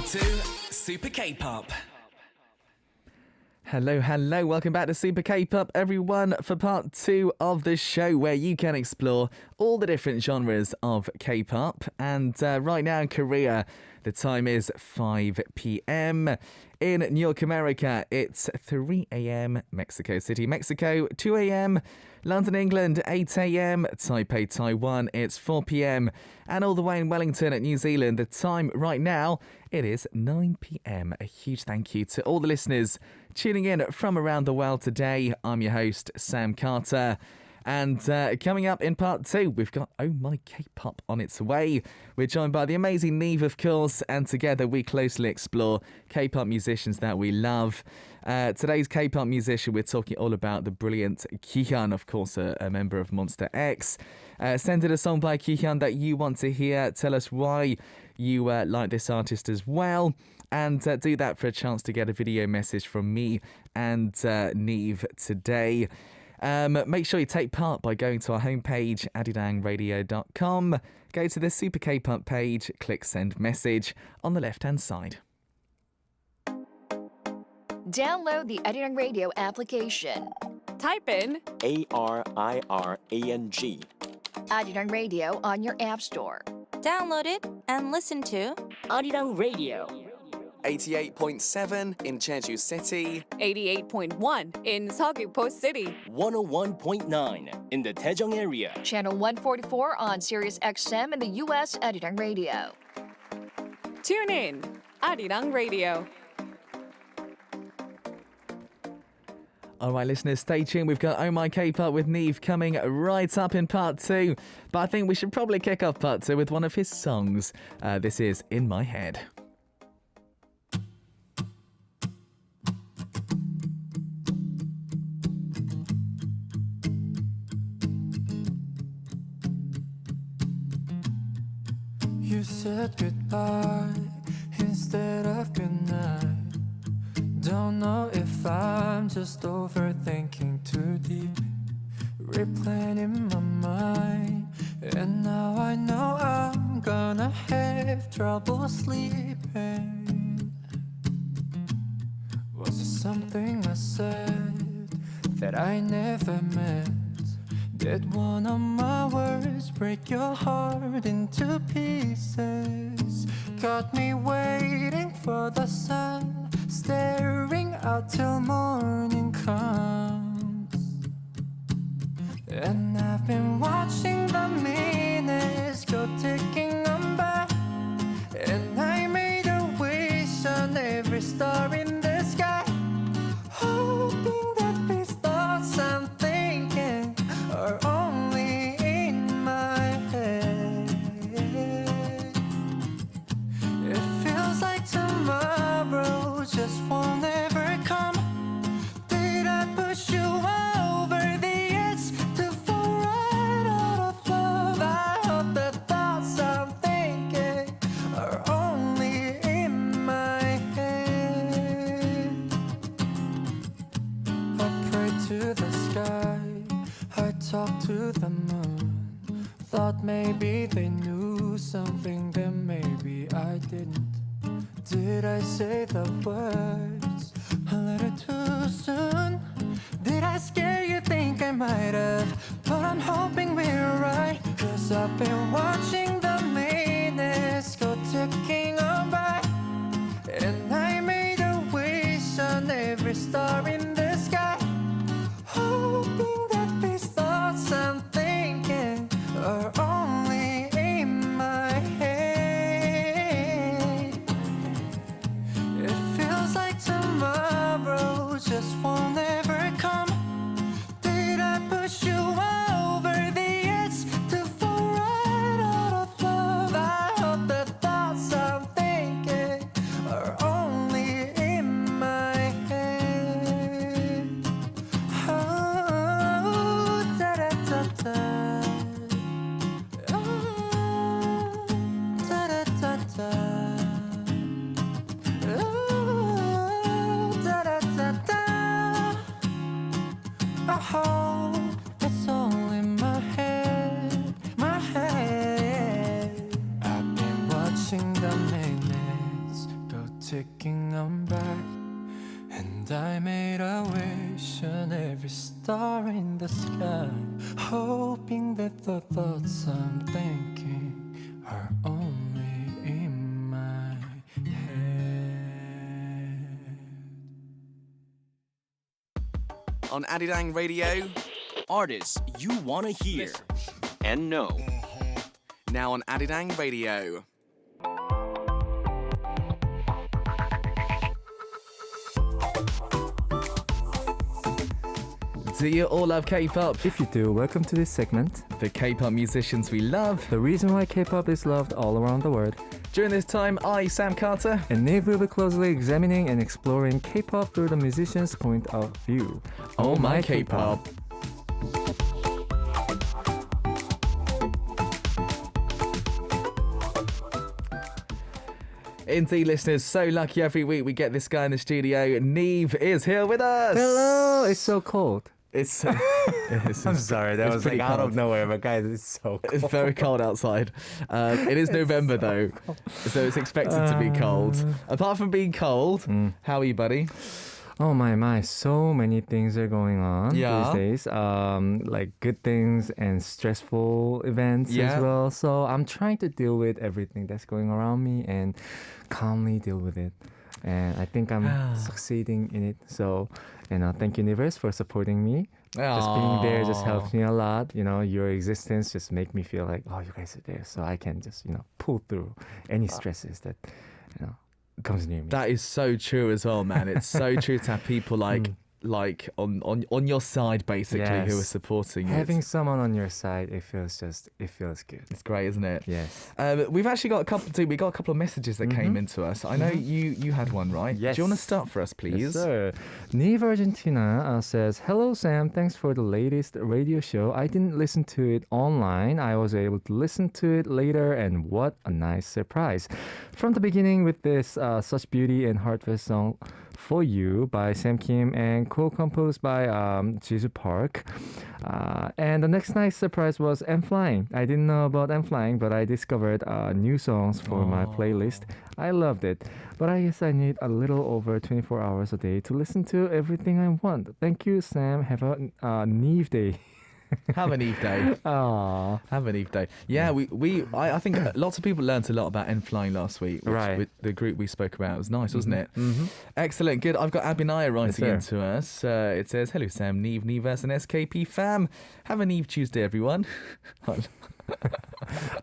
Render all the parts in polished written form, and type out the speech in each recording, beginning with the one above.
2 Super K-Pop. Hello, welcome back to Super K-Pop, everyone, for part 2 of the show where you can explore all the different genres of K-Pop. And right now in Korea, the time is 5 p.m. In New York, America, it's 3 a.m. Mexico City, Mexico, 2 a.m. London, England, 8 a.m. Taipei, Taiwan, it's 4 p.m. And all the way in Wellington, New Zealand, the time right now, it is 9 p.m. A huge thank you to all the listeners tuning in from around the world today. I'm your host, Sam Carter. And coming up in part 2, we've got Oh My K-Pop on its way. We're joined by the amazing NIve, of course, and together we closely explore K-pop musicians that we love. Today's K-pop musician, we're talking all about the brilliant Kihyun, of course, a member of Monster X. Send in a song by Kihyun that you want to hear. Tell us why you like this artist as well. And do that for a chance to get a video message from me and NIve today. Make sure you take part by going to our homepage, adidangradio.com. Go to the Super K-Pop page, click send message on the left-hand side. Download the Arirang Radio application. Type in ARIRANG. Arirang Radio on your app store. Download it and listen to Arirang Radio. 88.7 in Jeju City. 88.1 in Seogwipo City. 101.9 in the Daejeong area. Channel 144 on Sirius XM in the U.S. Arirang Radio. Tune in, Arirang Radio. All right, listeners, stay tuned. We've got Oh My K-Pop with NIve coming right up in part 2. But I think we should probably kick off part 2 with one of his songs. This is In My Head. You said goodbye instead of goodnight. Don't know if I'm just overthinking too deep, replaying in my mind. And now I know I'm gonna have trouble sleeping. Was it something I said that I never meant? Did one of my words break your heart into pieces? Got me waiting for the sun, staring out till morning comes. And I've been watching the minutes go ticking on by. And I made a wish on every star in the sky, hoping that these thoughts I'm thinking are only in my head. It feels like tomorrow just won't ever come. Did I push you over the edge to fall right out of love? I hope the thoughts I'm thinking are only in my head. I pray to the sky, I talk to the moon. Thought maybe they knew something that maybe I didn't. Did I say the words a little too soon? Did I scare you? Think I might have, but I'm hoping we're right. 'Cause I've been watching the minutes go ticking on by. And I made a wish on every star in the sky, hoping that these thoughts I'm thinking are only in my head. It feels like tomorrow ticking on by. And I made a wish on every star in the sky, hoping that the thoughts I'm thinking are only in my head. On Arirang Radio. Artists you wanna hear and know. Now on Arirang Radio. Do you all love K-pop? If you do, welcome to this segment. The K-pop musicians we love. The reason why K-pop is loved all around the world. During this time, I, Sam Carter, And NIve will be closely examining and exploring K-pop through the musician's point of view. Oh My K-pop. Indeed, listeners, so lucky every week we get this guy in the studio. NIve is here with us. Hello! It's so cold. It's I'm sorry, that it's was pretty like out cold. of nowhere, but guys, it's so cold. It's very cold outside. It is November though, so it's expected to be cold. Apart from being cold, how are you, buddy? Oh my, so many things are going on Yeah. these days. Like good things and stressful events Yeah. as well. So I'm trying to deal with everything that's going around me and calmly deal with it. And I think I'm succeeding in it. So, thank you, Universe, for supporting me. Just being there just helps me a lot. Your existence just make me feel like, oh, you guys are there. So I can just, pull through any stresses that, comes near me. That is so true as well, man. It's so true to have people like on your side basically who are Yes. supporting you. Having someone on your side, it feels good. It's great, isn't it? Yes. We've actually got a couple of messages that came into us. I know you had one, right? Yes. Do you want to start for us, please? Yes, sir. NIve Argentina says, "Hello, Sam. Thanks for the latest radio show. I didn't listen to it online. I was able to listen to it later, and what a nice surprise. From the beginning with this such beauty and heartfelt song For You by Sam Kim and co-composed by Jisoo Park. And the next nice surprise was I'm Flying. I didn't know about I'm Flying, but I discovered new songs for my playlist. I loved it. But I guess I need a little over 24 hours a day to listen to everything I want. Thank you, Sam. Have a NIve day." Have an Eve day. Aww. Have an Eve day. Yeah, I think lots of people learnt a lot about N Flying last week. Right. With the group we spoke about. It was nice, wasn't it? Mm-hmm. Excellent. Good. I've got Abinaya writing Yes, into us. It says, "Hello, Sam, NIve, Niverse, and SKP fam. Have an Eve Tuesday, everyone."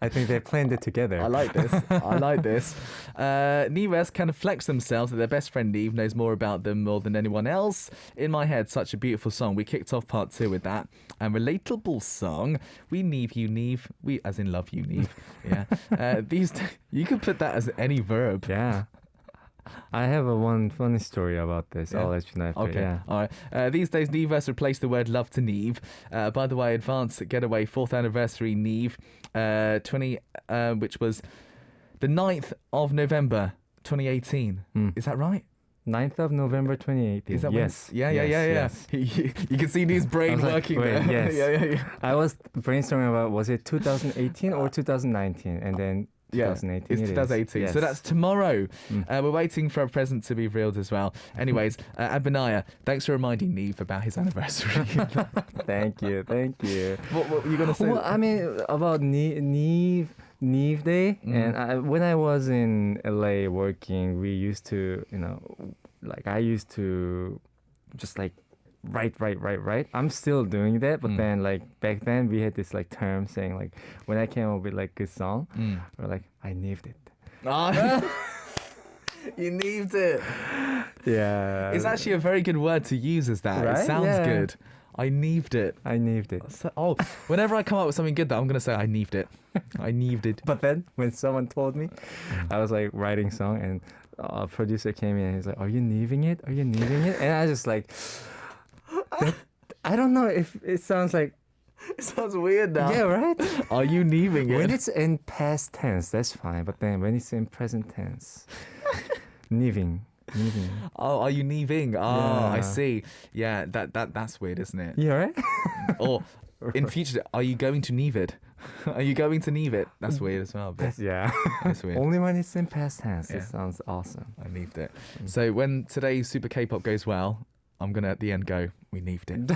I think they planned it together. I like this. I like this. Nives kind of flex themselves that their best friend Eve knows more about them more than anyone else. In my head, such a beautiful song. We kicked off part 2 with that. And relatable song. We Nive you, Nive. We, as in love you, Nive. Yeah. You could put that as any verb. Yeah. I have one funny story about this. Yeah. I'll let you know after. Okay. Yeah. All right. These days, Niverse replaced the word love to Nive. By the way, advanced getaway 4th anniversary Nive 20, which was the 9th of November 2018. Is that right? 9th of November 2018. Is that yes. When, yeah. Yes. You can see Nive's brain working wait, there. yes. yeah. I was brainstorming about was it 2018 or 2019, and then 2018. It's it is. 2018. Yes. So that's tomorrow. We're waiting for a present to be revealed as well. Anyways, Abinaya, thanks for reminding Nive about his anniversary. Thank you. What were you going to say? Well, I mean, about NIve Day, and when I was in LA working, we used to, I used to just like write. I'm still doing that, but then back then we had this term saying when I came up with good song, we're like, I Nived it. You Nived it. Yeah. It's actually a very good word to use as that. Right? It sounds Yeah. good. I Nived it. I Nived it. So, whenever I come up with something good, I'm going to say I Nived it. I Nived it. But then when someone told me, I was writing song, and a producer came in and he's like, "Are you Niving it? Are you Niving it?" And I was just like, I don't know if it sounds like. It sounds weird now. Yeah, right? Are you Niving it? When it's in past tense, that's fine. But then when it's in present tense, Niving. Oh, are you Niving? Oh, I Yeah. see. Yeah, that's weird, isn't it? Yeah, right? Or in future, are you going to NIve it? Are you going to NIve it? That's weird as well. But Yeah. that's weird. Only when it's in past tense. Yeah. It sounds awesome. I NIved it. So when today's Super K-pop goes well, I'm gonna at the end go, we NIved it.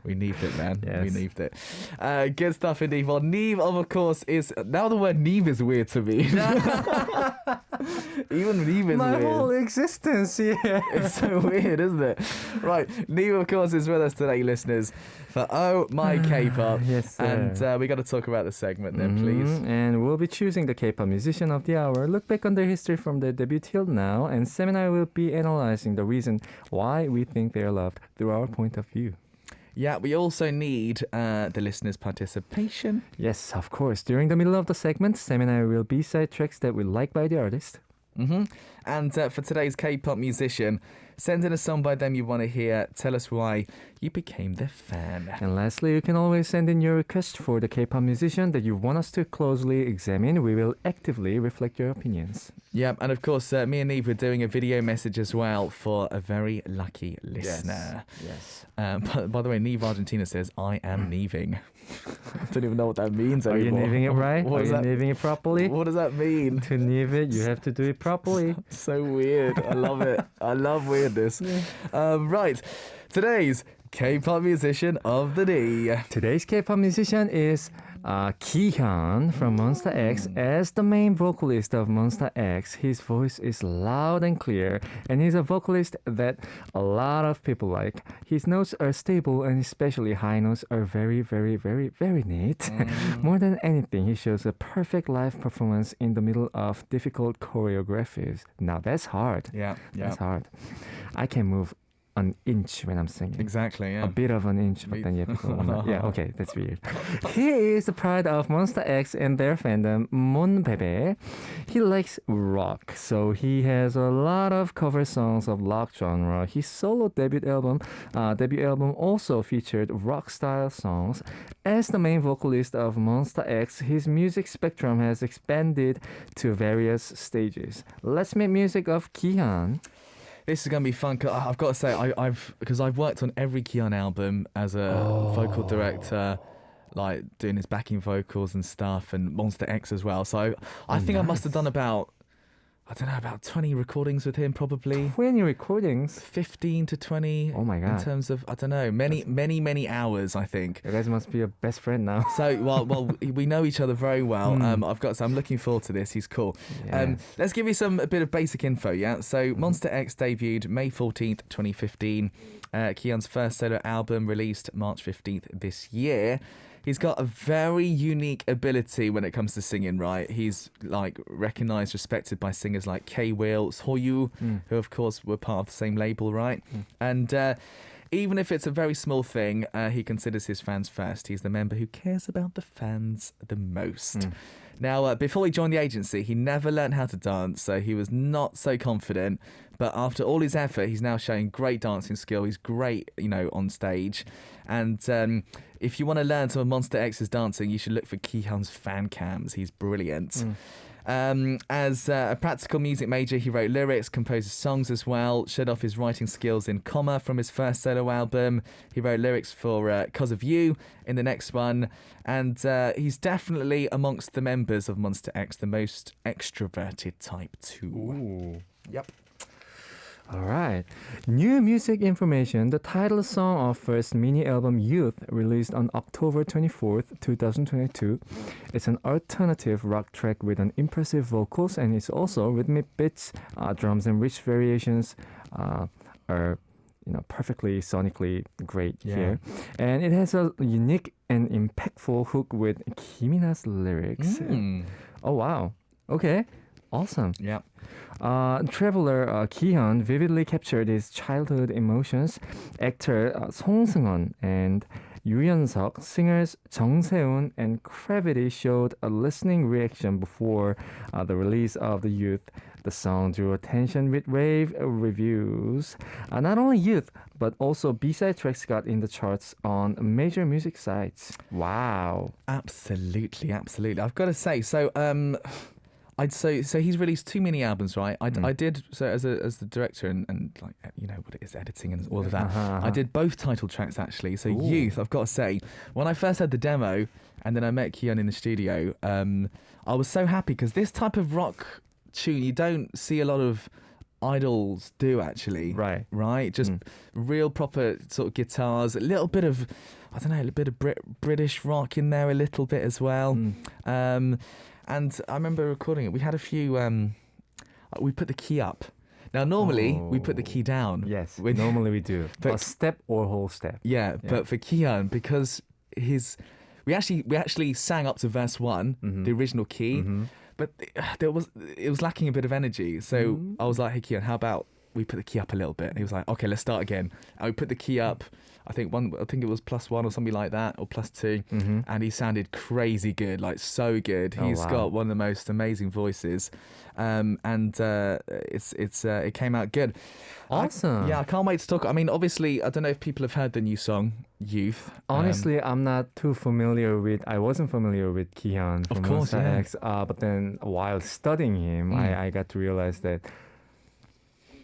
We NIved it, man. We Yes. NIved it. Good stuff indeed. Well, NIve, of course, is... Now the word NIve is weird to me. Even NIve is My weird. whole existence here. It's so weird, isn't it? Right, NIve, of course, is with us today, listeners, for Oh My K-Pop. Yes, sir. And we got to talk about the segment then, please. And we'll be choosing the K-pop musician of the hour. Look back on their history from their debut till now. And Sam and I will be analyzing the reason why we think they are loved through our point of view. Yeah, we also need the listeners' participation. Yes, of course. During the middle of the segment, Sam and I will B-side tracks that we like by the artist. And for today's K-pop musician, send in a song by them you want to hear. Tell us why you became their fan. And lastly, you can always send in your request for the K-pop musician that you want us to closely examine. We will actively reflect your opinions. Yeah, and of course, me and Eve are doing a video message as well for a very lucky listener. Yes. But by the way, Neve Argentina says, I am Neving. I don't even know what that means Are you anymore. niving it right? What Are does you that, niving it properly? what does that mean? To nive it, you have to do it properly. So weird. I love it. I love weirdness. Right. Today's K-pop musician of the day. Today's K-pop musician is Kihyun from Monster X. As the main vocalist of Monster X, his voice is loud and clear, and he's a vocalist that a lot of people like. His notes are stable, and especially high notes are very, very, very, very neat. More than anything, he shows a perfect live performance in the middle of difficult choreographies. Now that's hard. Yeah. That's hard. I can move an inch when I'm singing. Exactly, yeah. A bit of an inch, but then you have to go on. Yeah, okay, that's weird. He is the pride of Monster X and their fandom, Monbebe. He likes rock, so he has a lot of cover songs of rock genre. His solo debut album also featured rock-style songs. As the main vocalist of Monster X, his music spectrum has expanded to various stages. Let's make music of Kihyun. This is going to be fun. 'Cause I've got to say, I've worked on every Kihyun album as a vocal director, like doing his backing vocals and stuff, and Monster X as well. So I think I must have done about 20 recordings with him, probably 20 recordings. 15 to 20. Oh my God. In terms of, I don't know, many hours, I think. You guys must be your best friend now. So, well, we know each other very well. I've got, so I'm looking forward to this. He's cool. Yeah. Let's give you a bit of basic info, yeah? So, Monster X debuted May 14th, 2015. Kihyun's first solo album released March 15th this year. He's got a very unique ability when it comes to singing, right? He's like recognized, respected by singers like K-Will, Soyu, who of course were part of the same label, right? And even if it's a very small thing, he considers his fans first. He's the member who cares about the fans the most. Now, before he joined the agency, he never learned how to dance, so he was not so confident. But after all his effort, he's now showing great dancing skill. He's great, on stage. And if you want to learn some of Monster X's dancing, you should look for Kihyun's fan cams. He's brilliant. As a practical music major, he wrote lyrics, composed songs as well, showed off his writing skills in Comma from his first solo album. He wrote lyrics for Cause of You in the next one. And he's definitely amongst the members of Monster X, the most extroverted type too. Ooh. Yep. All right. New music information. The title song of first mini album Youth, released on October 24th, 2022. It's an alternative rock track with an impressive vocals, and it's also rhythmic beats, drums and rich variations are perfectly sonically great here. And it has a unique and impactful hook with Kimina's lyrics. Oh wow. Okay. Awesome. Yeah. Traveler Kihyun vividly captured his childhood emotions. Actor Song Seung-won and Yoo Yeon-seok, singers Jung Se-eun and Gravity showed a listening reaction before the release of The Youth. The song drew attention with rave reviews. Not only Youth, but also B-side tracks got in the charts on major music sites. Wow. Absolutely. I've got to say, so So he's released 2 mini albums, right? I did so as the director and like you know what it is, editing and all of that. I did both title tracks actually. So Youth, I've got to say, when I first heard the demo and then I met Kihyun in the studio, I was so happy because this type of rock tune you don't see a lot of idols do actually. Right. Just real proper sort of guitars, a little bit of I don't know, a little bit of British rock in there a little bit as well. And I remember recording it. We had a few. We put the key up. Now normally we put the key down. Yes, normally we do. But a step or whole step. Yeah, but for Kihyun, because we actually sang up to verse 1, the original key, but it was lacking a bit of energy. So I was like, hey Kihyun, how about we put the key up a little bit? And he was like, okay, let's start again. And we put the key up. I think it was +1 or something like that, or +2, and he sounded crazy good, like so good. He's got one of the most amazing voices, and it came out good. Awesome. I can't wait to talk. I mean, obviously, I don't know if people have heard the new song Youth. Honestly, I'm not too familiar with. I wasn't familiar with Kihyun from Of course, Monsta yeah. X, but then while studying him, I got to realize that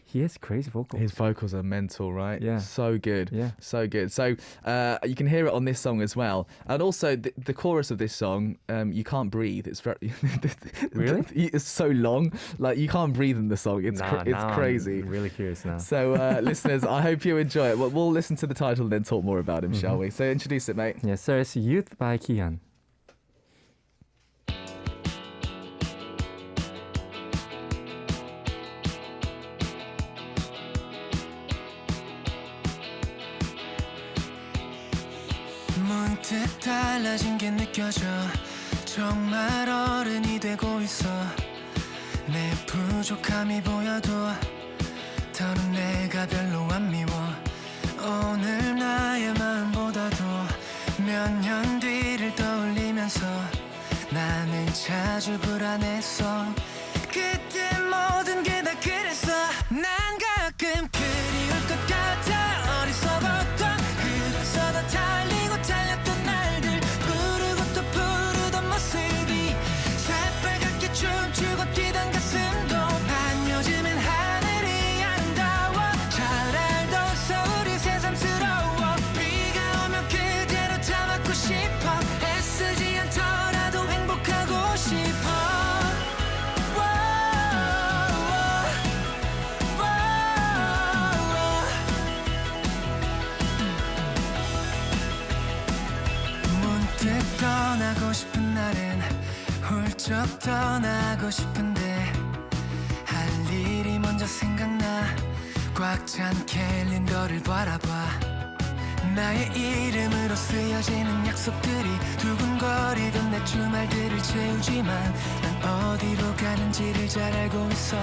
he has crazy vocals. His vocals are mental, right? Yeah. So good. Yeah. So good. So you can hear it on this song as well. And also the chorus of this song, you can't breathe. It's very... Really? It's so long. Like, you can't breathe in the song. It's crazy. I'm really curious now. So listeners, I hope you enjoy it. We'll listen to the title and then talk more about him, shall we? So introduce it, mate. Yes, sir. It's Youth by Kihyun. 문득 달라진 게 느껴져 정말 어른이 되고 있어 내 부족함이 보여도 더는 내가 별로 안 미워 오늘 나의 마음보다도 몇 년 뒤를 떠올리면서 나는 자주 불안했어 그때 모든 게 다 그랬어 난 가끔 그리울 것 같아 어리석었던 그래서 더 달리고 달렸던 날들 부르고 또 부르던 모습이 새빨갛게 춤추고 뛰던 가슴도 난 요즘엔 하늘이 아름다워 잘 알던 서울이 새삼스러워 비가 오면 그대로 다 맞고 싶어 애쓰지 않더라도 행복하고 싶어 문득 떠나고 싶은 날엔 훌쩍 떠나고 싶은데 할 일이 먼저 생각나 꽉 찬 캘린더를 바라봐 나의 이름으로 쓰여지는 약속들이 두근거리던 내 주말들을 채우지만 난 어디로 가는지를 잘 알고 있어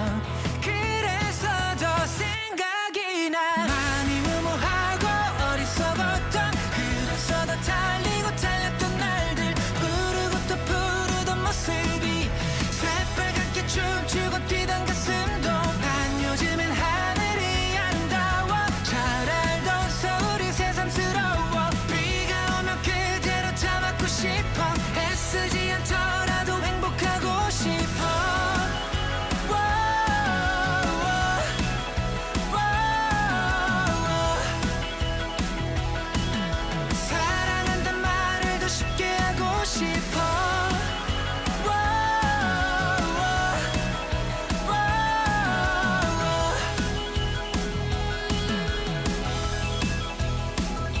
그래서 더 생각이 나 많이 무모하고 어리석었던 그래서 더 달리고 달렸던 날들 부르고 또 부르던 모습이 새빨갛게 춤추고 뛰던 가슴도 난 요즘엔 하늘이 아름다워 잘 알던 서울이 새삼스러워 비가 오면 그대로 다 맞고 싶어 애쓰지 않더라도 행복하고 싶어 사랑한단 말을 더 쉽게 하고 싶어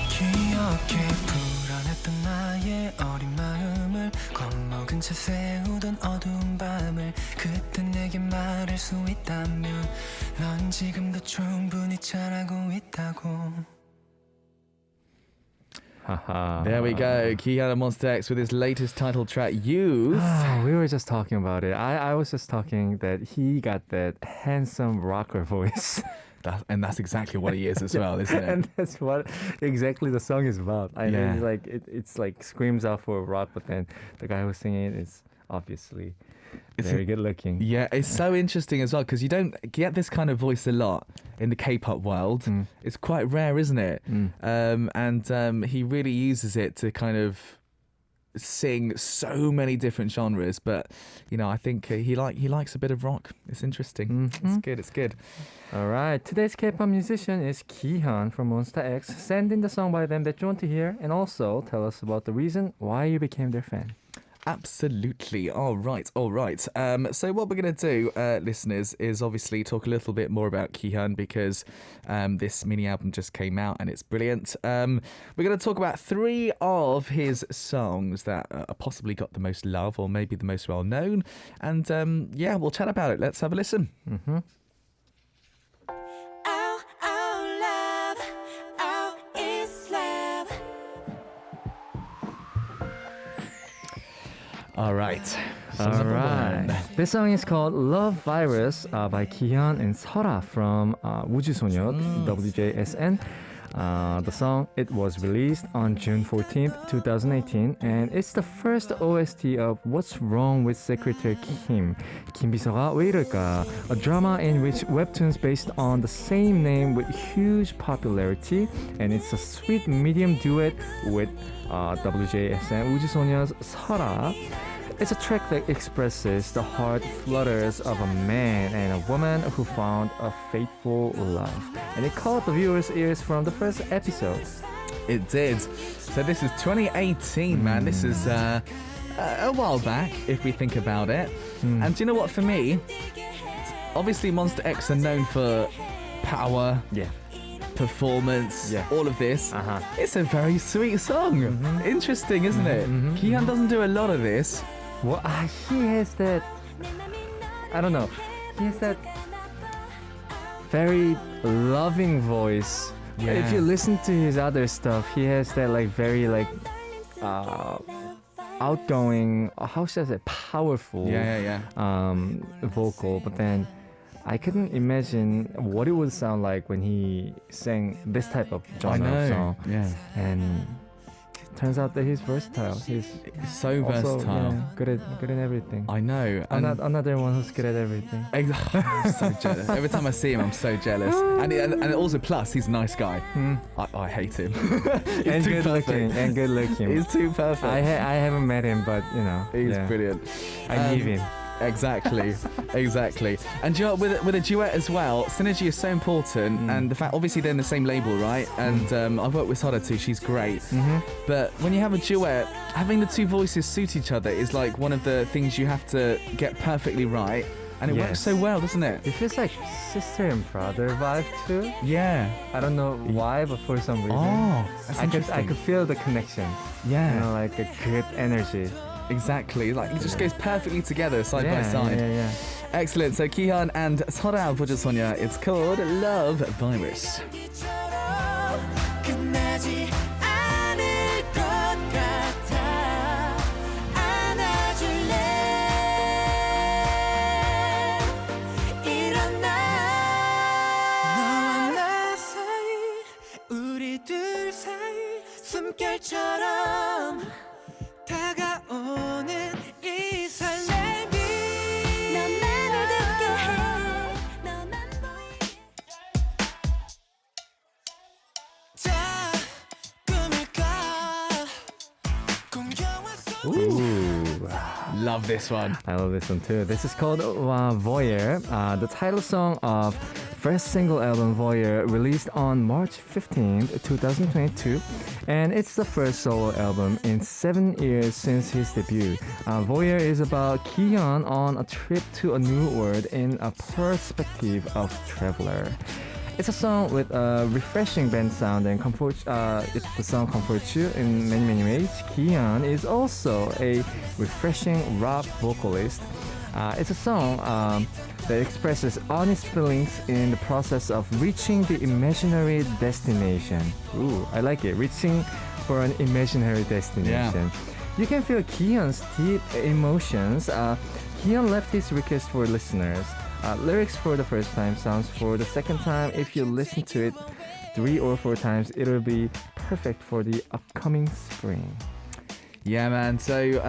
기억해 불안했던 나의 어린 마음을 겁먹은 채 세우던 어두운 밤을 그때 내게 말할 수 있다면 넌 지금도 충분히 잘하고 있다고 There we go. Kihyun and Monsta X with his latest title track, Youth. We were just talking about it. I was just talking that he got that handsome rocker voice. And that's exactly what he is as well, isn't it? And that's what exactly the song is about. I know it's like it's like screams out for rock, but then the guy who's singing it is obviously very good looking. Yeah, it's so interesting as well because you don't get this kind of voice a lot in the K-pop world. It's quite rare, isn't it? And he really uses it to kind of sing so many different genres, but I think he likes a bit of rock. It's interesting. It's good. All right, today's K-pop musician is Kihyun from Monster X. Send in the song by them that you want to hear, and also tell us about the reason why you became their fan. Absolutely. All right. So what we're going to do, listeners, is obviously talk a little bit more about Kihyun because this mini album just came out and it's brilliant. We're going to talk about 3 of his songs that possibly got the most love or maybe the most well known. And we'll chat about it. Let's have a listen. Mm-hmm. All right. So All number right. 1. This song is called Love Virus by Kihyun and Sora from 우주소녀 WJSN. The song, it was released on June 14th, 2018, and it's the first OST of What's Wrong with Secretary Kim, 김비서가 왜 이럴까, a drama in which webtoons based on the same name with huge popularity, and it's a sweet medium duet with WJSN 우주소녀's Sora. It's a track that expresses the heart flutters of a man and a woman who found a faithful love. And it caught the viewers' ears from the first episode. It did. So this is 2018, man. This is a while back, if we think about it. And do you know what, for me, obviously Monster X are known for power, performance, all of this. It's a very sweet song. Interesting, isn't it? Kihyun doesn't do a lot of this. Well, he has that, I don't know, he has that very loving voice. Yeah. If you listen to his other stuff, he has that very outgoing, how should I say, powerful vocal. But then I couldn't imagine what it would sound like when he sang this type of genre of song. Yeah. And turns out that he's versatile. He's so also, versatile. good at everything. I know. I'm not another one who's good at everything. I'm so jealous. Every time I see him, I'm so jealous. And also, plus, he's a nice guy. I hate him. He's And too good looking. perfect. And good looking. He's too perfect. I haven't met him, but He's brilliant. I need him. Exactly. And you know, with a duet as well, synergy is so important, and the fact, obviously they're in the same label, right? And I've worked with Sora too, she's great. But when you have a duet, having the 2 voices suit each other is like one of the things you have to get perfectly right, and it works so well, doesn't it? It feels like sister and brother vibe too. Yeah. I don't know why, but for some reason, That's I could feel the connection. Yeah. Like a good energy. Exactly. Like it just goes perfectly together, side by side. Yeah. Excellent. So Kihyun and Sora 우주소녀. It's called Love Virus. Love this one. I love this one too. This is called Voyeur, the title song of first single album Voyeur, released on March 15th, 2022, and it's the first solo album in 7 years since his debut. Voyeur is about Kihyun on a trip to a new world in a perspective of traveler. It's a song with a refreshing band sound and comfort. The song comforts you in many ways. Kihyun is also a refreshing rock vocalist. It's a song that expresses honest feelings in the process of reaching the imaginary destination. Ooh, I like it. Reaching for an imaginary destination. You can feel Kihyun's deep emotions. Kihyun left his request for listeners. Lyrics for the first time, sounds for the second time. If you listen to it 3 or 4 times, it'll be perfect for the upcoming spring. Yeah, man. So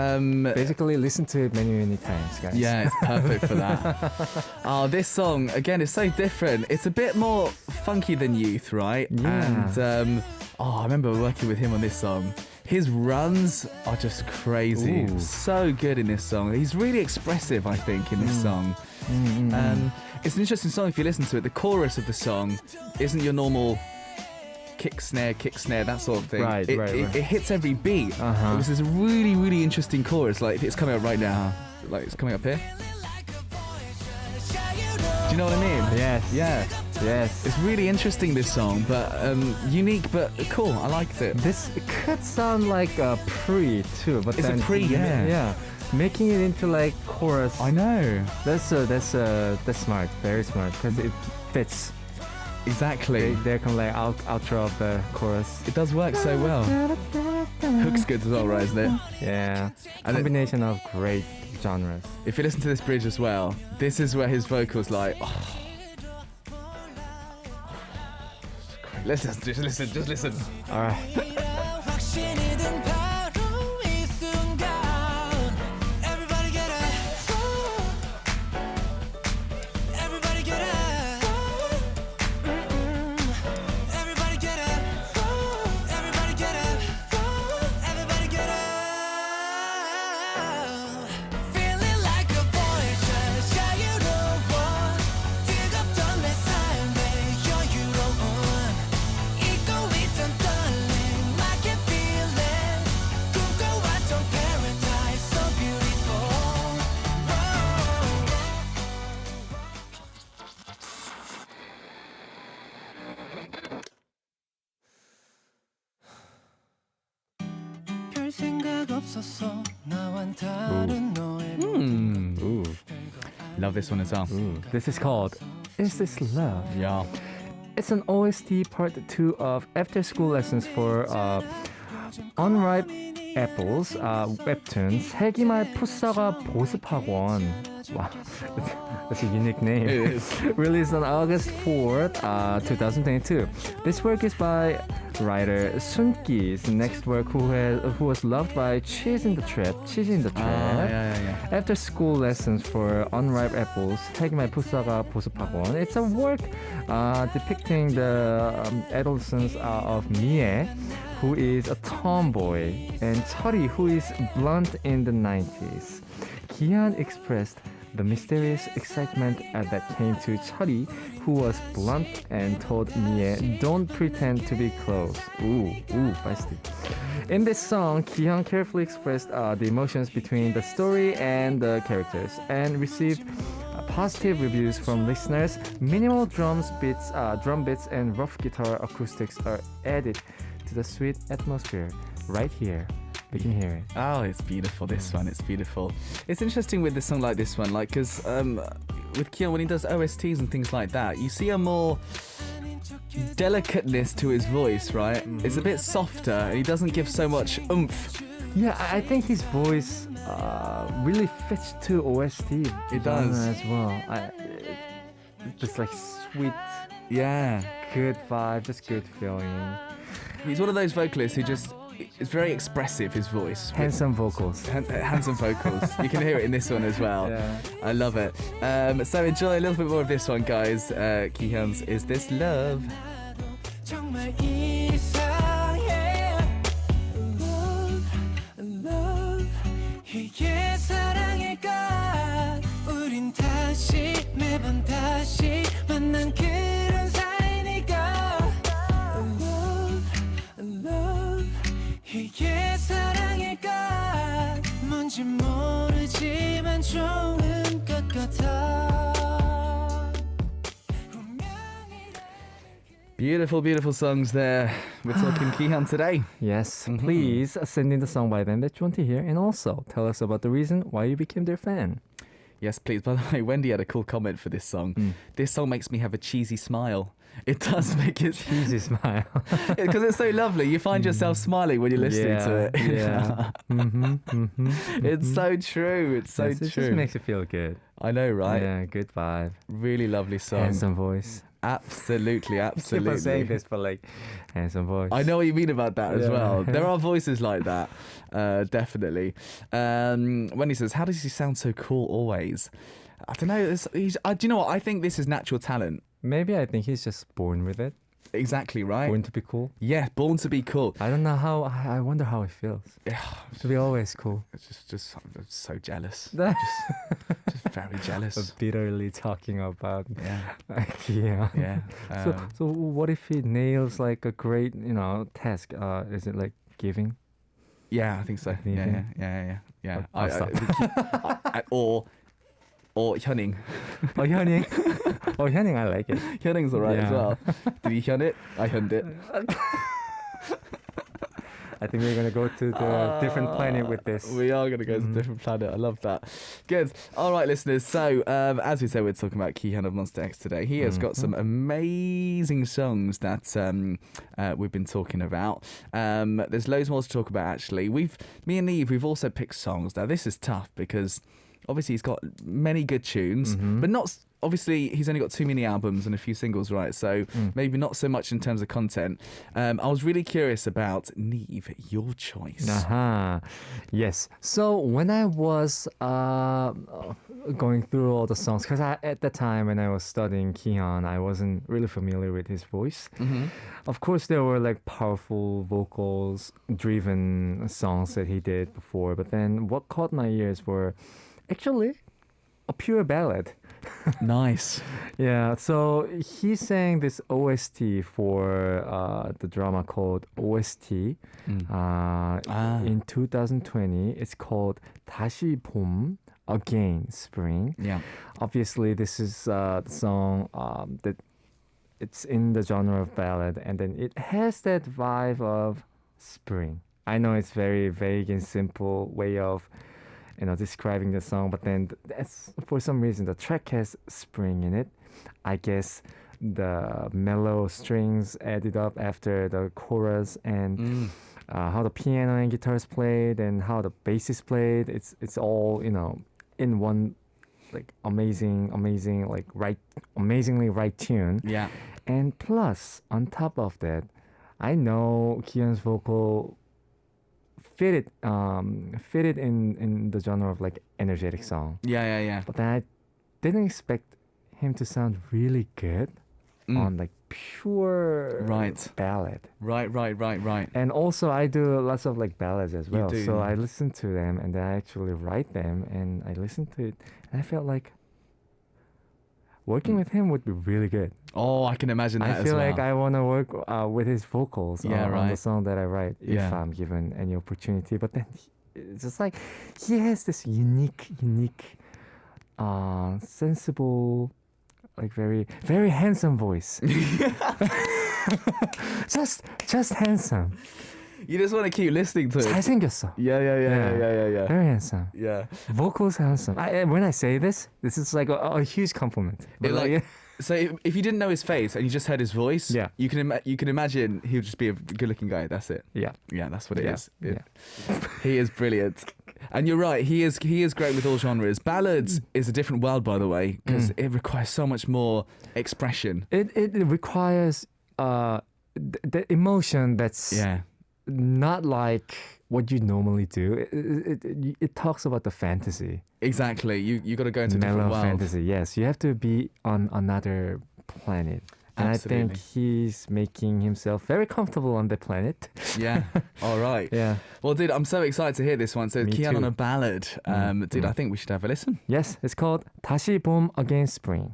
basically, listen to it many times, guys. Yeah, it's perfect for that. This song again is so different. It's a bit more funky than Youth, right? Yeah. And I remember working with him on this song. His runs are just crazy. Ooh. So good in this song. He's really expressive, I think, in this song. It's an interesting song if you listen to it. The chorus of the song isn't your normal kick, snare, that sort of thing. Right. It hits every beat. Uh-huh. This is a really, really interesting chorus. Like, it's coming up right now. Like, it's coming up here. Do you know what I mean? Yes. Yeah. Yes. It's really interesting, this song, but unique, but cool. I liked it. This could sound like a pre too, but It's a then pre, yeah. yeah, making it into like chorus. I know. That's smart, very smart, because it fits. Exactly. They're kind of like outro of the chorus. It does work so well. Hook's good as well, right, isn't it? Yeah, And combination of great genres. If you listen to this bridge as well, this is where his vocals like. Listen, just listen. All right. Ooh. Love this one as well. Ooh. This is called Is This Love? Yeah. It's an OST part 2 of After School Lessons for Unripe Apples webtoon 세기말 푸사가 보습학원. Wow, that's a unique name. It is. Released on August 4th, 2022. This work is by writer Sun Ki's next work, who was loved by Cheese in the Trap. Yeah. After School Lessons for Unripe Apples, 세기말 푸사가 보습학원. It's a work depicting the adolescence of Mie, who is a tomboy, and Chori, who is blunt in the 90s. Kihyun expressed the mysterious excitement that came to Chori, who was blunt, and told Mie, "Don't pretend to be close." Ooh, feisty. In this song, Kihyun carefully expressed the emotions between the story and the characters, and received positive reviews from listeners. Minimal drum beats, and rough guitar acoustics are added to the sweet atmosphere. Right here, we can hear it. Oh, it's beautiful, this one. It's beautiful. It's interesting with a song like this one, like, because with Kihyun, when he does OSTs and things like that, you see a more delicateness to his voice, right? It's a bit softer, and he doesn't give so much oomph. Yeah, I think his voice really fits to OST. It does. as well. Just like sweet, Yeah. good vibe, just good feeling. He's one of those vocalists who just is very expressive, his voice. Handsome vocals. Handsome vocals. You can hear it in this one as well. Yeah. I love it. So enjoy a little bit more of this one, guys. Kihyun's Is This Love? 정말 이상해 love 이게 사랑일까 우린 다시 매번 다시 만난 그런 사이니까 love 이게 사랑일까 뭔지 모르지만 좋은 것 같아 Beautiful, beautiful songs there. We're talking Kihyun today. Yes, please send in the song by them that you want to hear, and also tell us about the reason why you became their fan. Yes, please. By the way, Wendy had a cool comment for this song. This song makes me have a cheesy smile. It does make it Easy smile. because it's so lovely. You find yourself smiling when you're listening to it. Yeah. It's so true. It's so Yes, it true. just makes you feel good. I know, right? Yeah, good vibe. Really lovely song. Handsome voice. Absolutely, I keep on saying absolutely. this, but like, handsome voice. I know what you mean about that as Yeah. well. There are voices like that, definitely. Wendy says, "How does he sound so cool always?" I don't know. Do you know what? I think this is natural talent. Maybe I think he's just born with it. Exactly right. Born to be cool. Yeah, born to be cool. I don't know how. I wonder how it feels to be always cool. It's just I'm so jealous. Just Just very jealous. bitterly talking about Yeah, yeah. yeah. So what if he nails like a great task? Is it like giving? Yeah, I think so. Yeah, Anything? yeah. I'll stop. Or Hyunning. Oh, Hyunning. Oh, Hyunning, I like it. Hyunning's alright as Yeah. well. Did you hyun it? I hyuned it. I think we're gonna go to the different planet with this. We are going to go to a different planet. I love that. Good. All right, listeners. So, as we said, we're talking about Kihyun of Monster X today. He has got some amazing songs that we've been talking about. There's loads more to talk about, actually. Me and Nive, we've also picked songs. Now, this is tough because obviously he's got many good tunes, but not... Obviously, he's only got too many albums and a few singles, right? So maybe not so much in terms of content. I was really curious about Nive, your choice. Yes. So when I was going through all the songs, because at the time when I was studying Kihyun, I wasn't really familiar with his voice. Of course, there were like powerful vocals driven songs that he did before, but then what caught my ears were actually a pure ballad. Nice. Yeah, so he sang this OST for the drama called OST in 2020. It's called 다시 봄, Again Spring. Yeah. Obviously, this is the song that it's in the genre of ballad, and then it has that vibe of spring. I know it's very vague and simple way of describing the song, but then that's for some reason the track has spring in it. I guess the mellow strings added up after the chorus and how the piano and guitar is played and how the bass is played. It's all in one like amazingly right tune. Yeah. And plus on top of that, I know Kihyun's vocal fit it in the genre of like energetic song. Yeah. But then I didn't expect him to sound really good on like pure ballad. Right. And also I do lots of like ballads as well. do. So I listen to them and then I actually write them and I listen to it and I felt like working with him would be really good. Oh, I can imagine that I feel as well. like I want to work with his vocals on the right. song that I write if I'm given any opportunity. But then it's just like he has this unique, sensible, like very, very handsome voice. just handsome. You just want to keep listening to it. 잘생겼어. Yeah. Very handsome. Yeah. Vocals handsome. When I say this is like a huge compliment. But So if you didn't know his face and you just heard his voice, Yeah. you can imagine he would just be a good-looking guy. That's it. yeah. Yeah, that's what it is. Yeah. He is brilliant. And you're right, he is great with all genres. Ballads is a different world, by the way, because it requires so much more expression. It requires the emotion that's not like what you normally do. It talks about the fantasy. Exactly. You got to go into a different Mellow world. fantasy. Yes, you have to be on another planet. And Absolutely. I think he's making himself very comfortable on the planet. Yeah. All right. Yeah. Well, dude, I'm so excited to hear this one. So, Me Kihyun too. on a ballad. Dude, I think we should have a listen. Yes, it's called 다시 봄 Again Spring.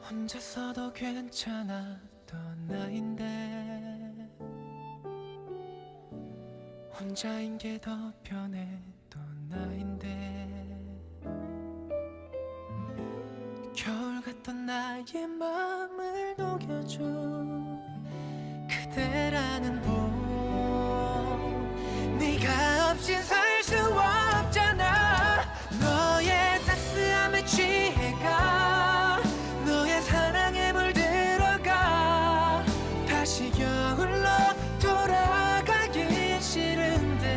혼자서도 괜찮았던 나인데 혼자인 게 더 편했던 나인데 겨울 같던 나의 맘을 녹여준 그대라는 봄 네가 없인 살 수 없잖아 너의 따스함에 취해가 너의 사랑에 물들어가 다시 겨울로 돌아가기 싫은데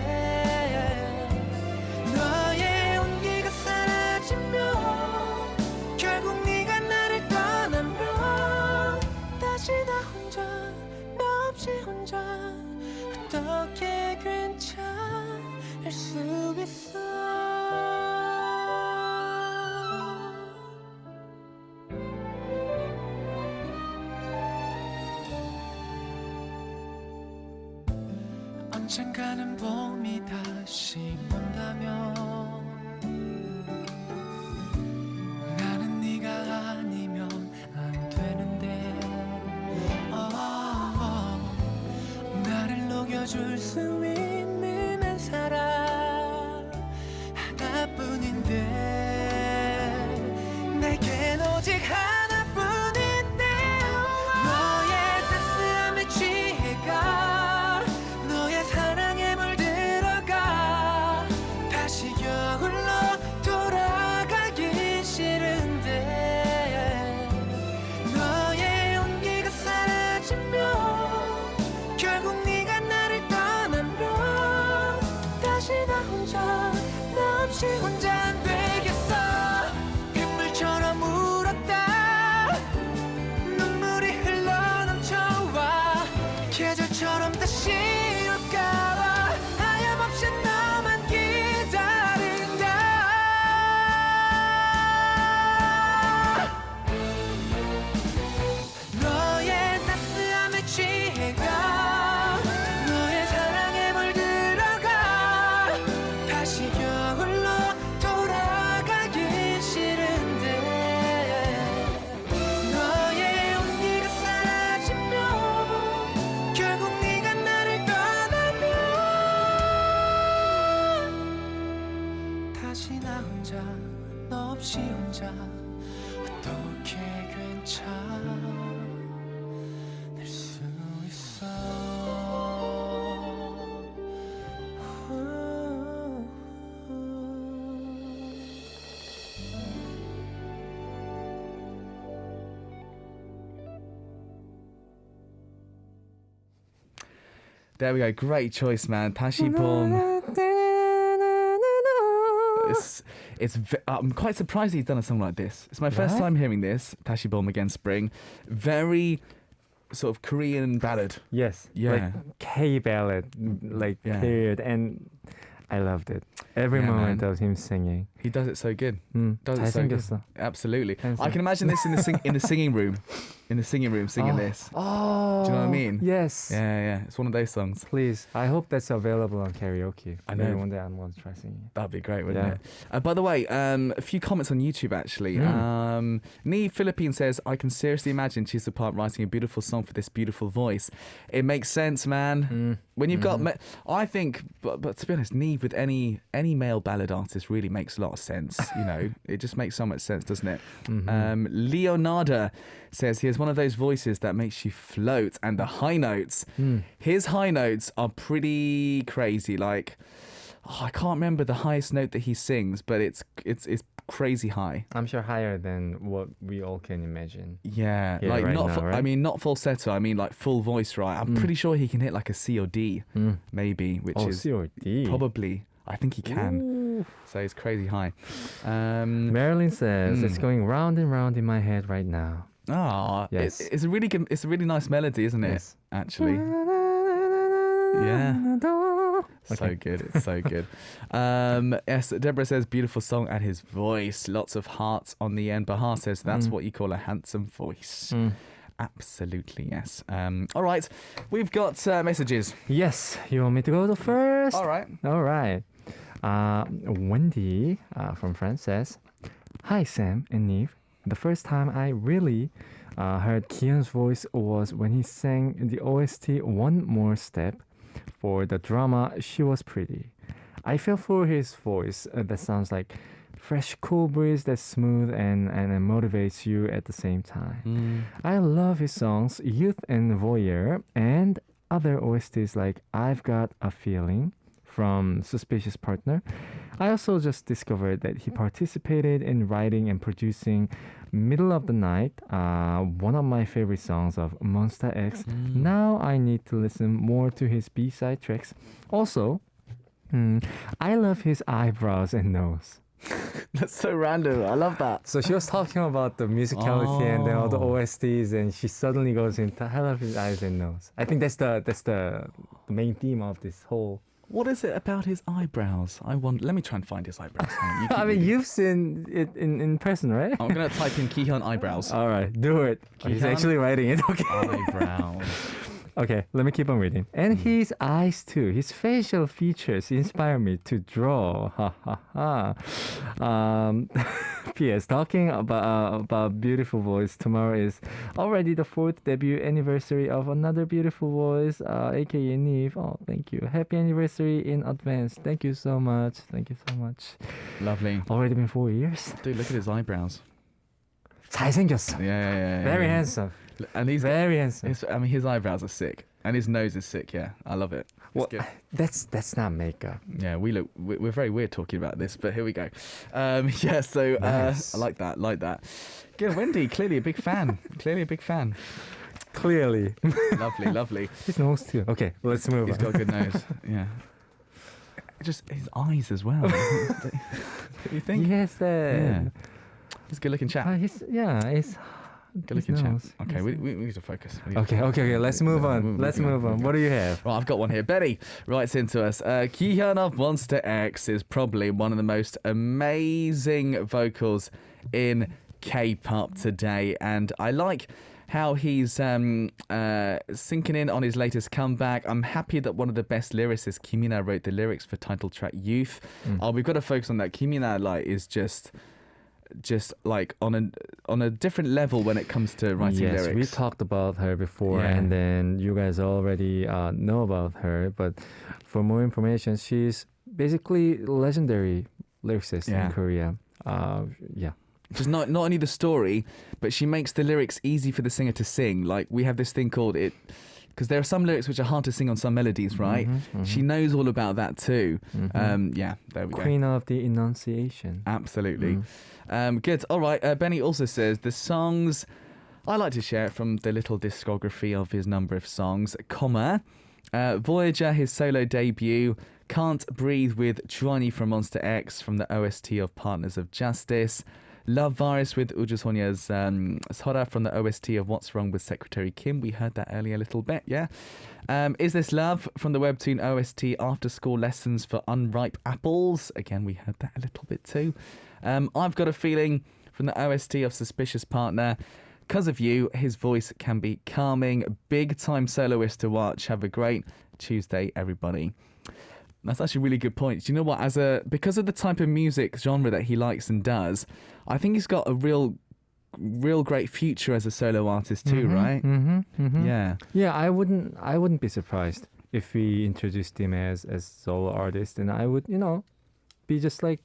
너의 온기가 사라지면 결국 네가 나를 떠나면 혼자 어떻게 괜찮을 수 있어. 언젠가는 봄이 다시 온다면 나는 네가 아니면 안 되는데 나를 녹여줄 수 있는 한 사람 하나뿐인데 내겐 오직 하나뿐인데 너의 따스함에 취해가 너의 사랑에 물들어가 다시 겨울로 돌아가기 싫은데 너의 온기가 사라지면 결국 네가 나를 떠나면 다시 나 혼자 너 없이 혼자 안 되겠어. 빗물처럼 울었다 눈물이 흘러넘쳐와 계절처럼 다시 올까봐 하염없이 너만 기다린다. 너의 따스함에 취해가 너의 사랑에 물들어가 다시 겨울로 돌아가기 싫은데 너의 온기가 사라지면 결국 네가 나를 떠나면 다시 나 혼자 너 없이 혼자 어떻게 괜찮을 수 있어. There we go. Great choice, man. 다시 봄. I'm quite surprised he's done a song like this. It's my first time hearing this. 다시 봄 against spring. Very sort of Korean ballad. Yes. Yeah. Like K ballad, like Yeah. period. And I loved it. Every Yeah, moment man. of him singing. He does it so good. Does it so good. 잘생겼어. Absolutely. Handsome. I can imagine this in the singing room. In the singing room singing this. Oh. Do you know what I mean? Yes. Yeah. It's one of those songs. Please. I hope that's available on karaoke. I know. Maybe one day I'm going to try singing it. That'd be great, wouldn't Yeah. it? By the way, a few comments on YouTube actually. NIve Philippine says, I can seriously imagine Chisa Park writing a beautiful song for this beautiful voice. It makes sense, man. When you've got, I think, but to be honest, NIve with any male ballad artist really makes a lot of sense. You know, it just makes so much sense, doesn't it? Leonardo says he has one of those voices that makes you float, and the high notes. His high notes are pretty crazy. Like, I can't remember the highest note that he sings, but it's crazy high. I'm sure higher than what we all can imagine. Yeah, Yeah, like right not. now, right? I mean, not falsetto. I mean, like full voice. Right. I'm pretty sure he can hit like a C or D, maybe, which is C or D. probably. I think he can. Ooh. So it's crazy high. Marilyn says it's going round and round in my head right now. Yes. It's a really good. It's a really nice melody, isn't it? Yes. Actually. Yeah. So good. It's so good. Yes, Deborah says, beautiful song and his voice. Lots of hearts on the end. Bahar says, that's what you call a handsome voice. Absolutely, yes. All right. We've got messages. Yes. You want me to go first? All right. All right. Wendy from France says, hi, Sam and Neve. The first time I really heard Kihyun's voice was when he sang the OST One More Step for the drama She Was Pretty. I fell for his voice that sounds like fresh cool breeze that's smooth and motivates you at the same time. I love his songs Youth and Voyeur and other OSTs like I've Got a Feeling from Suspicious Partner. I also just discovered that he participated in writing and producing Middle of the Night, one of my favorite songs of Monster X. Now I need to listen more to his B-side tracks. Also, I love his eyebrows and nose. That's so random. I love that. So she was talking about the musicality and then all the OSTs, and she suddenly goes into "I love his eyes and nose." I think that's the main theme of this whole. What is it about his eyebrows? Let me try and find his eyebrows. Hang on, I mean, you've seen it in person, right? I'm gonna type in Kihyun eyebrows. All right, do it. He's Kihyun actually writing it. Okay. Eyebrows. Okay, let me keep on reading. And his eyes too. His facial features inspire me to draw. Ha ha ha. P.S. Talking about beautiful voice. Tomorrow is already the 4th debut anniversary of another beautiful voice, aka NIve. Oh, thank you. Happy anniversary in advance. Thank you so much. Thank you so much. Lovely. Already been 4 years. Dude, look at his eyebrows. 잘생겼어. Yeah. Very handsome. And he's Very handsome. his eyebrows are sick, and his nose is sick. Yeah, I love it. It's Well, good. that's not makeup. Yeah, we're very weird talking about this, but here we go. Yeah, so Nice. I like that. Good, Wendy, clearly a big fan. Clearly. Lovely. His nose too. Okay, let's move He's on. got a good nose. Yeah. Just his eyes as well. Do you think? Yes, Yeah. He's a good-looking chap. He's Good-looking chap. nose. Okay, we need to focus. We need to Okay. Let's move on. Moving Let's on, move on. moving What do you have? Right, I've got one here. Betty writes into us. Kihyun of Monster X is probably one of the most amazing vocals in K-pop today, and I like how he's sinking in on his latest comeback. I'm happy that one of the best lyricists, Kihyun, wrote the lyrics for title track Youth. We've got to focus on that. Kihyun is just like on a different level when it comes to writing Yes, lyrics. we talked about her before, Yeah. and then you guys already know about her. But for more information, she's basically legendary lyricist Yeah. in Korea. Yeah. Just not only the story, but she makes the lyrics easy for the singer to sing. Like we have this thing called it, because there are some lyrics which are hard to sing on some melodies, right? She knows all about that too. Yeah, there we go. Queen of the enunciation. Absolutely. Good. All right. Benny also says the songs. I like to share it from the little discography of his number of songs. Voyager, his solo debut. Can't Breathe with Johnny from Monster X from the OST of Partners of Justice. Love Virus with Ujusonya's Sora from the OST of What's Wrong with Secretary Kim. We heard that earlier a little bit, yeah. Is This Love from the webtoon OST After School Lessons for Unripe Apples. Again, we heard that a little bit too. I've Got a Feeling from the OST of Suspicious Partner. 'Cause of You, his voice can be calming. Big time soloist to watch. Have a great Tuesday, everybody. That's actually a really good point. Do you know what? Because of the type of music genre that he likes and does, I think he's got a real great future as a solo artist too, right? Yeah. Yeah, I wouldn't be surprised if we introduced him as solo artist, and I would, be just like,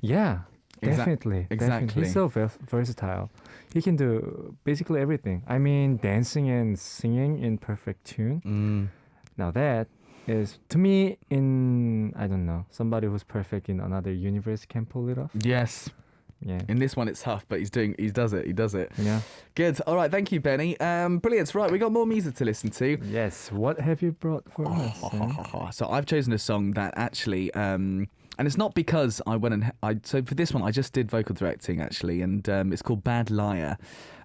yeah, definitely. exactly. He's so versatile. He can do basically everything. I mean, dancing and singing in perfect tune. Now that is, to me, I don't know, somebody who's perfect in another universe can pull it off. Yes. Yeah. In this one, it's tough, but he does it. Yeah. Good. All right. Thank you, Benny. Brilliant. Right. We got more music to listen to. Yes. What have you brought for us? Sam? So I've chosen a song that actually, and it's not because I went so for this one, I just did vocal directing actually, and it's called Bad Liar.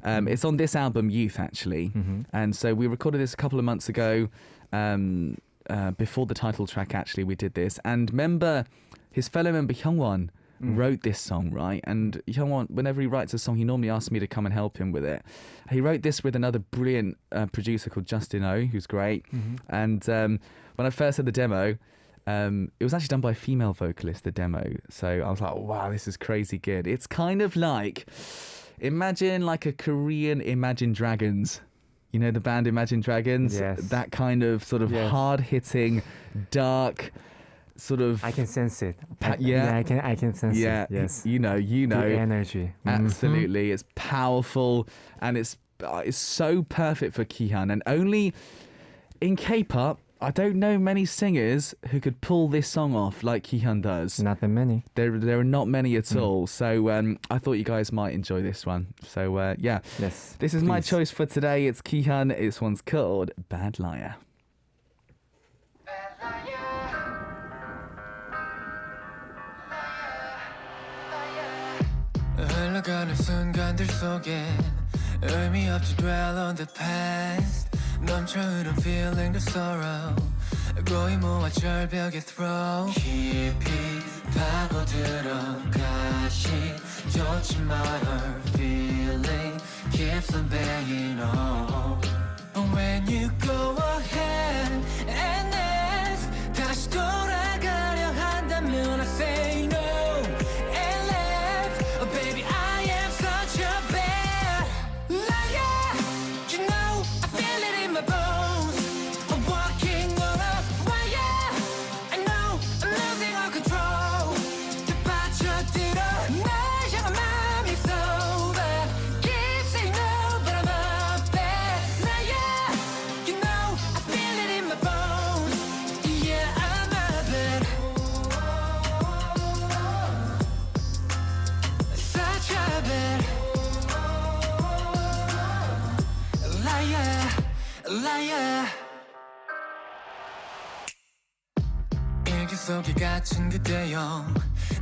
It's on this album, Youth, actually. And so we recorded this a couple of months ago. Before the title track, actually, we did this. And his fellow member Hyungwon wrote this song, right? And Hyungwon, whenever he writes a song, he normally asks me to come and help him with it. He wrote this with another brilliant producer called Justin O, who's great. And when I first heard the demo, it was actually done by a female vocalist, the demo. So I was like, wow, this is crazy good. It's kind of like, imagine like a Korean Imagine Dragons. You know the band Imagine Dragons? Yes. That kind of sort of hard-hitting, dark, sort of... I can sense it. yeah. I can sense it. Yes. You know. The energy. Absolutely. It's powerful, and it's so perfect for Kihyun. And only in K-pop, I don't know many singers who could pull this song off like Kihyun does. Not that many. There are not many at all. So I thought you guys might enjoy this one. So yeah. Yes. This is my please. choice for today. It's Kihyun. This one's called Bad Liar. 흘러가는 순간들 속에 의미 없이 dwell on the past 넘쳐 흐른 feeling the sorrow 고이 모아 절벽에 throw 깊이 파고들어 가시 좋지 my heart feeling keeps on banging on When you go ahead and ask 다시 돌아가려 한다면 I say no and left Oh baby I am such a bad liar You know I feel it in my bones I'm walking on a wire I know I'm losing all control 또 빠져들어 날 향한 맘이 so bad Keep saying no but I'm a bad liar You know I feel it in my bones Yeah I'm a bad Such a bad liar liar 일기 속에 갇힌 그대여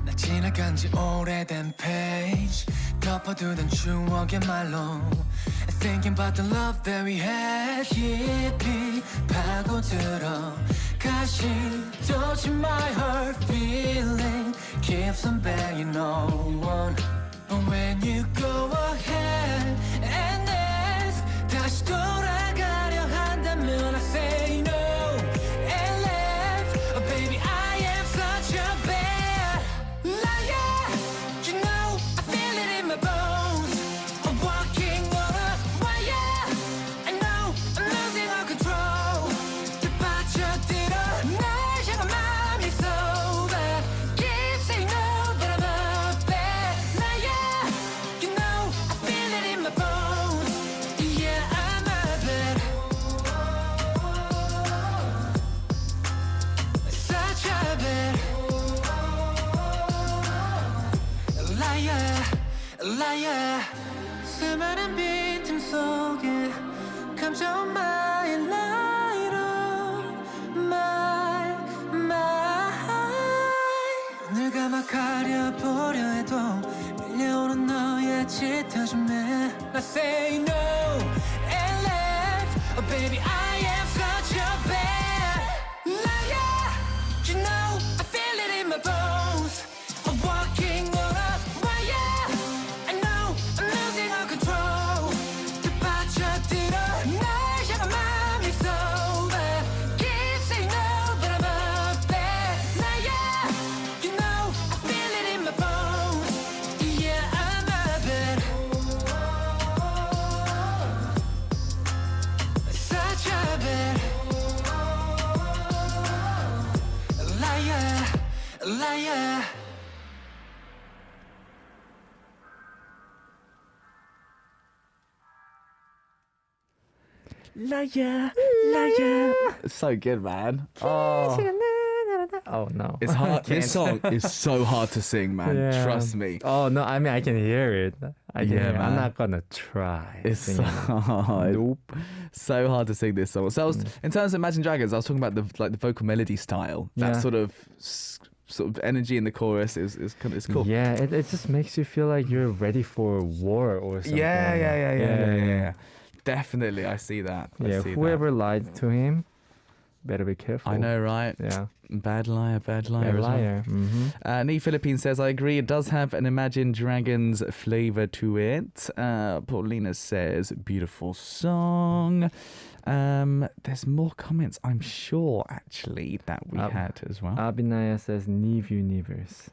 나 지나간 지 오래된 페이지 덮어두던 추억의 말로 Thinking about the love that we had 깊이 파고들어 가시도지 my heart feeling keeps on banging on But when you go ahead and ask 다시 돌아가려 한다면 I say no and left Oh baby I am such a bad liar You know I feel it in my bones I'm walking on a wire I know I'm losing all control 또 빠져들어 날 향한 맘이 so bad Keep saying no but I'm a bad liar You know I feel it in my bones Yeah I'm a bad Such a bad liar liar 수많은 빈틈 속에 감춰온 my light on my 눈을 감아 가려보려 해도 밀려오는 너의 짙어짐에 I say no and left Oh baby I am such a bad liar You know I feel it in my bones I'm walking on a wire I know I'm losing all control 또 빠져들어 날 향한 맘이 so bad Keep saying no but I'm a bad liar You know I feel it in my bones Yeah I'm a bad Such a bad liar liar Liar, liar. So good, man. Oh no. It's hard. Can't. This song is so hard to sing, man. Yeah. Trust me. Oh no, I mean I can hear it. I can Yeah, hear it. I'm man. not gonna try. It's so singing it. hard. Nope. So hard to sing this song. So in terms of Imagine Dragons, I was talking about the vocal melody style. That Yeah. sort of energy in the chorus is kind of it's cool. Yeah, it just makes you feel like you're ready for war or something. Yeah. Definitely, I see that. I Yeah, see whoever lied to him, better be careful. that. I know, right? Yeah. Bad liar Bad as well. liar. Mm-hmm. Nee Philippines says, I agree, it does have an Imagine Dragons flavour to it. Paulina says, beautiful song. There's more comments, I'm sure, actually, that we had as well. Abinaya says, NIve Universe.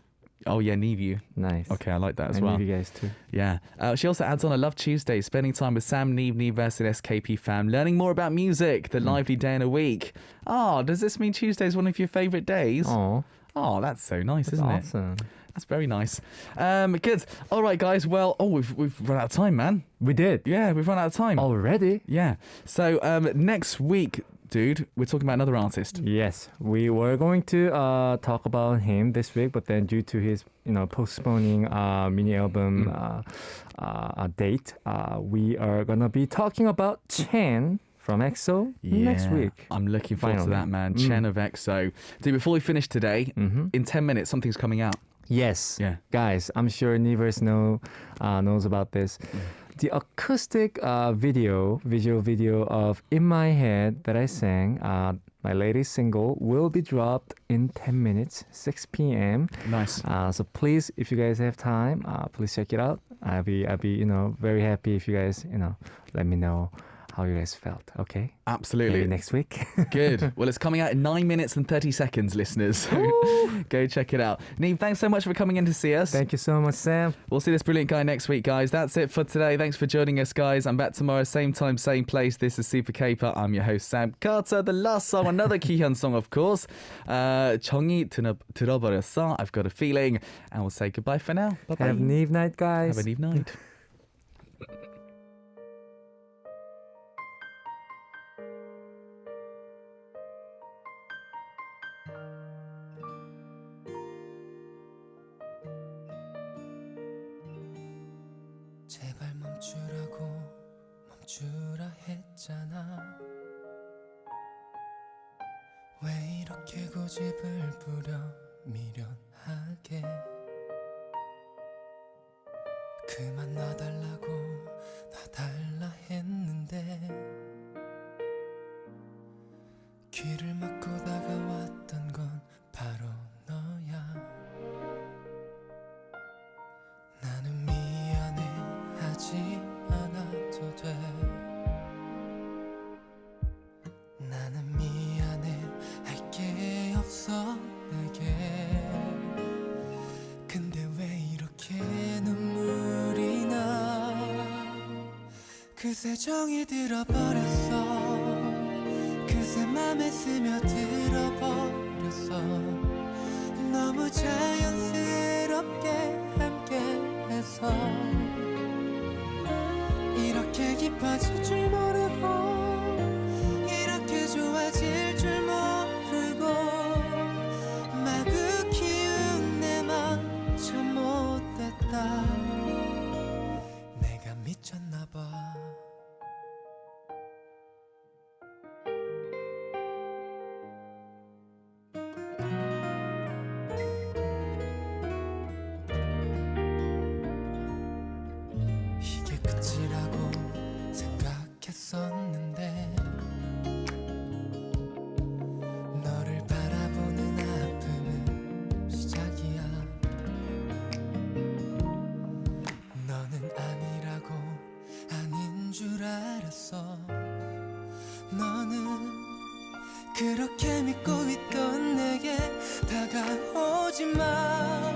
Oh, yeah, NIve. Nice. Okay, I like that as I well. NIve you guys too. Yeah. She also adds on, I love Tuesday, spending time with Sam, NIve and SKP fam, learning more about music, the lively day in a week. Oh, does this mean Tuesday is one of your favourite days? Oh, Oh, that's so nice, isn't it? awesome. That's very nice. Good. All right, guys. Well, we've run out of time, man. We did. Yeah, we've run out of time. Already? Yeah. So next week, dude, we're talking about another artist. Yes, we were going to talk about him this week, but then due to his, postponing mini album date, we are gonna be talking about Chen from EXO next week. I'm looking forward to Finally. that, man. Chen of EXO. Dude, before we finish today, in 10 minutes, something's coming out. Yes. Yeah. Guys, I'm sure Nivers knows about this. The acoustic visual video of In My Head that I sang, my latest single, will be dropped in 10 minutes, 6 p.m. Nice. So please, if you guys have time, please check it out. I'll be very happy if you guys, let me know how you guys felt, okay? Absolutely. Maybe next week. Good. Well, it's coming out in 9 minutes and 30 seconds, listeners. So go check it out. Niamh, thanks so much for coming in to see us. Thank you so much, Sam. We'll see this brilliant guy next week, guys. That's it for today. Thanks for joining us, guys. I'm back tomorrow, same time, same place. This is Super K-pop. I'm your host, Sam Carter. The last song, another Kihyun song, of course. 정이 들어버렸어. I've got a feeling. And we'll say goodbye for now. Bye-bye. Have an Eve night, guys. Have an Eve night. 제발 멈추라 했잖아. 왜 이렇게 고집을 부려 미련하게. 그만 놔달라 했는데 귀를 막고 다가왔던 건 바로 너야. 나는 미안해 하지 않아도 돼. 나는 미안해 할 게 없어 내게. 근데 왜 이렇게 눈물이 나. 그새 정이 들어버렸어. 그새 맘에 스며들어버렸어. 너무 자연스럽게 함께해서 이렇게 깊어질 줄 모르고 이렇게 좋아질 줄 모르고 마구 키운 내 맘 참 못됐다. 내가 미쳤나봐. 이게 끝이라고 생각했었는데 너를 바라보는 아픔은 시작이야. 너는 아니라고 아닌 줄 알았어. 너는 그렇게 믿고 있던 내게 다가오지 마.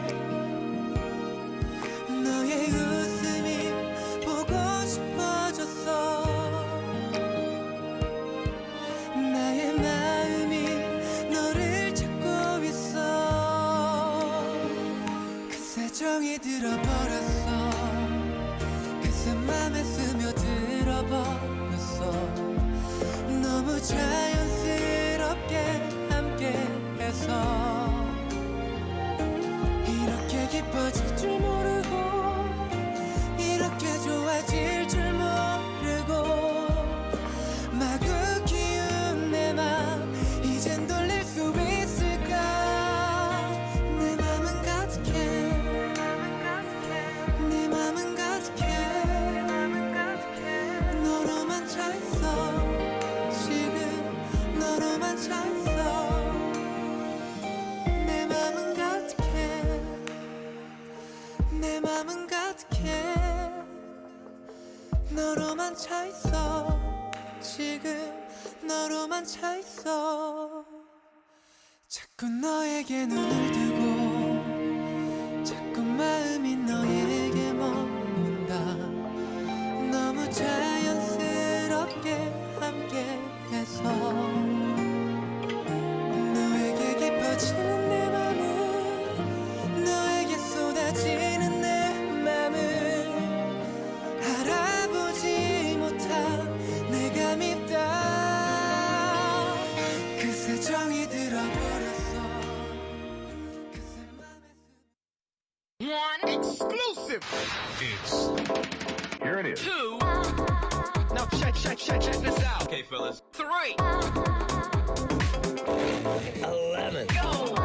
너의 웃음이 보고 싶어졌어. 나의 마음이 너를 찾고 있어. 그새 정이 들어버렸어. 그새 맘에 스며들어버렸어. 너무 자연스럽게 함께해서 이렇게 깊어질 줄 모르고 이렇게 좋아질 줄 모르고 마구 키운 내 맘 이젠 돌릴 수 있을까. 내 맘은 가득해. 내 맘은 가득해. 너로만 차있어. 지금 너로만 차있어. 내 맘은 가득해. 내 맘은 가득해. 너로만 차있어. 지금 너로만 차있어. 자꾸 너에게 눈을 두고 자꾸 마음이 너에게 머문다. 너무 자연스럽게 함께해서 너에게 깊어지는 내 맘은 너에게 쏟아지는 내 맘은 알아보지 못한 내가 밉다. 그새 정이 들어버렸어. 그새 맘에 One exclusive. Here it is. Two. Now check this out. Okay, fellas. 3. 11. Go.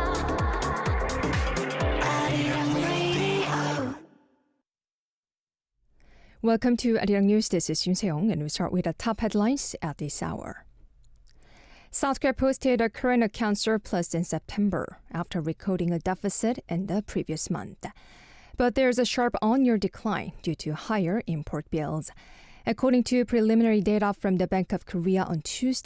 Welcome to Arirang News. This is Yoon Seong, and we start with the top headlines at this hour. South Korea posted a current account surplus in September after recording a deficit in the previous month. But there's a sharp on-year decline due to higher import bills. According to preliminary data from the Bank of Korea on Tuesday,